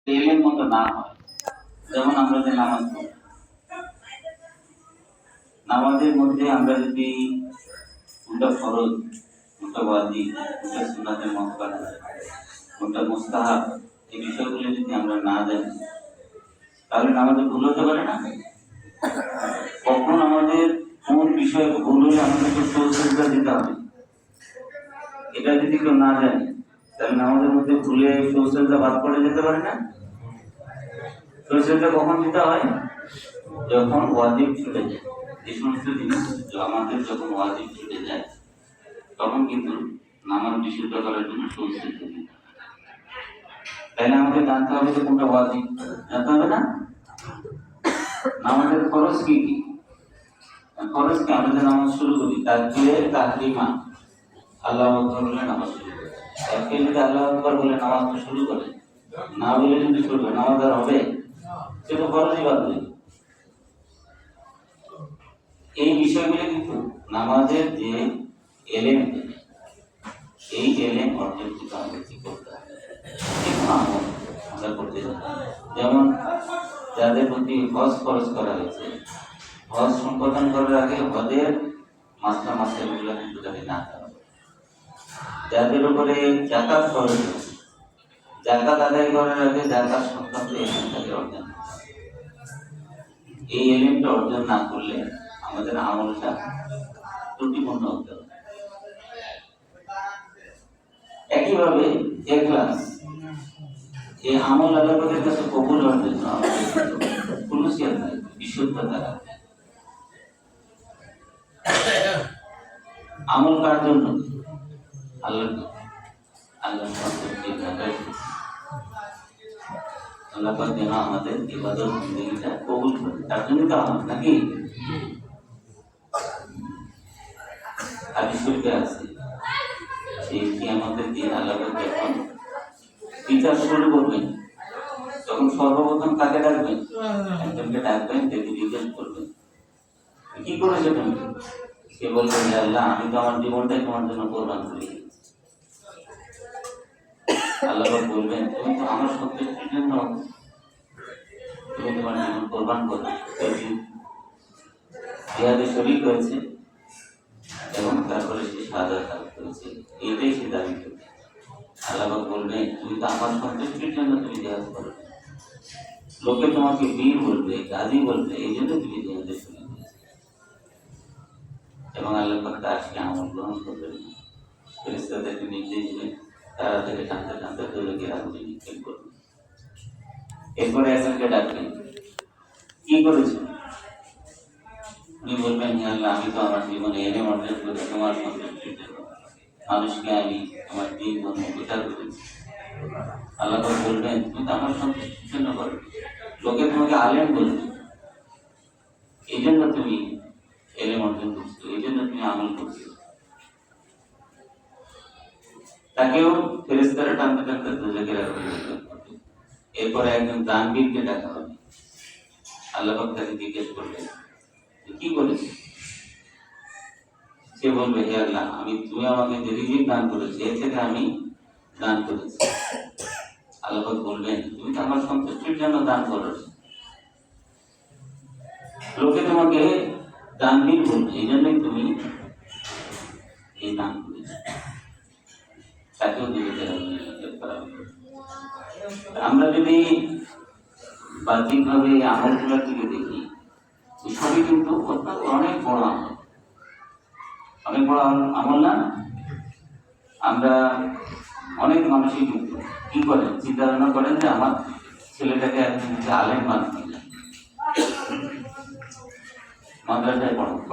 তেলের মতো না হয়। যেমন আমরা যে নামাজ পড়ি, নামাজের মধ্যে আমরা যদি কোনটা ফরজ, কোনটা ওয়াজিব, কোনটা সুন্নাতের মুআক্কাদা, কোনটা মুস্তাহাব, এই বিষয়গুলো যদি আমরা না জানি তাহলে নামাজে ভুল হতে পারে না। কখন আমাদের কোন বিষয়ে ভুল হলে আমাদেরকে সুজদা দিতে হবে, এটা যদি কেউ না জানে তাহলে নামাজের মধ্যে ভুলে সুজদা বাদ পড়ে যেতে পারে না। সুজদা কখন দিতে হয়? যখন ওয়াজিব ছুটে যায়। এই সমস্ত জিনিস আমাদের যখন ওয়াজিব ছুটে যায় তখন কিন্তু নামাজ বিশুদ্ধ করার জন্য সুজদা দিতে হবে। তাহলে আমাদের জানতে হবে যে কোনটা ওয়াজিব, জানতে হবে না। নামাজের ফরজ কি কি? ফরজ কি? আমরা যে নামাজ শুরু করি তাকবীরে তাহরিমা, আল্লাহু আকবার বলে নামাজ শুরু করি। তাকবীর যদি আল্লাহু আকবার বলে নামাজ শুরু করে, না বলে যদি শুরু করে, নামাজ আর হবে? সেটা ফরজই বাদ নেই। এই বিষয়গুলো কিন্তু নামাজের যে এলেম, এই এলেম অর্জন করতে আমাদের কি করতে হবে? আমরা করতে যাই। যেমন যাদের প্রতি হজ খরচ করা হয়েছে, হজ সম্পাদন করার আগে হজের মাসলাগুলো কিন্তু তাকে জানতে হবে। যাদের উপরে যাকাত খরচ হয়েছে, যাকাত আদায় করার আগে যাকাত সংক্রান্ত এলেমটাকে অর্জন, এই এলেমটা অর্জন না করলে আমাদের আমলটা ত্রুটিপূর্ণ হতে হবে। একইভাবে ইখলাস, এই আমল আল্লাহর কাছে কবুল হওয়ার জন্য খুলুসিয়াত নাই, বিশুদ্ধতা রাখতে। আমল কার জন্য? আল্লাহর জন্য। আল্লাহর সন্তুষ্টি লাভের জন্য। আল্লাহ পাক যেন আমাদের ইবাদত বন্দেগীটা কবুল করে, তার জন্য তো আমল নাকি? হাদিস শরীফে আছে যে কিয়ামতের দিন আল্লাহ পাক যখন বিচার শুরু করবেন তখন সর্বপ্রথম কাকে ডাকবেন? একজনকে ডাকবেন, দেখে জিজ্ঞেস করবেন কি করেছো তুমি? সে বলবেন যে আল্লাহ, আমি তো আমার জীবনটাই তোমার জন্য কোরবান করে দিয়েছি। আল্লাহ বলবেন, তুমি তো আমার সন্তুষ্টির জন্য তুমি তোমার জীবন কোরবান করবে, জিহাদে শরীক হয়েছে এবং তারপরে সে শাহাদাত লাভ করেছে, এইটাই সে দাবি করবে। আল্লাহ বলবেন, তুমি তো আমার সন্তুষ্টির জন্য তুমি জিহাদ করবে, লোকে তোমাকে বীর বলবে, গাজী বলবে, এই জন্য তুমি জিহাদে শরীক হয়েছে। এবং আল্লাহ পাক তার সে আমল গ্রহণ করবেন, ফেরেশতাদেরকে নির্দেশ দিবেন, তারা থেকে টানতে টানতে দৌড়ে আগুনে নিক্ষেপ করবেন। এরপরে একজনকে ডাকবেন, কি করেছেন? উনি বলবেন, হে আল্লাহ, আমি তো আমার জীবনে এলেম অর্জন করে তোমার সন্তুষ্টির জন্য মানুষকে আমি আমার দিন ধর্ম প্রচার করেছি। আল্লাহ বলবেন, তুমি তো আমার সন্তুষ্টির জন্য করো, লোকে তোমাকে আলেম বলবে, এই জন্য তুমি এলেম অর্জন করছো, এই জন্য তুমি আমল করছো। তাকেও ফেরেশতারা টানতে টানতে দোজখে রাখবে। এরপরে একজন দানবীরকে ডাকা হবে। আল্লাহ পাক তাকে জিজ্ঞেস করবেন, কি করেছে? সে বলবে, হে আল্লাহ, তুমি আমাকে যে রিজিক দান করেছো এর থেকে আমি দান করেছি। আল্লাহ পাক বলবেন, তুমি তো আমার সন্তুষ্টির জন্য দান করেছো, লোকে তোমাকে দানবীর বলবে, এই জন্যই তুমি এই দান করেছো। তাকেও আমরা যদি বাহ্যিকভাবে আমলগুলোর দিকে দেখি, সবই কিন্তু অনেক বড় আমল, অনেক বড় আমল না? আমরা অনেক মানুষই কিন্তু কি করেন, চিন্তা ভাবনা করেন যে আমার ছেলেটাকে একদিন আলেম বানানো যায়, মাদ্রাসায় পড়াবো।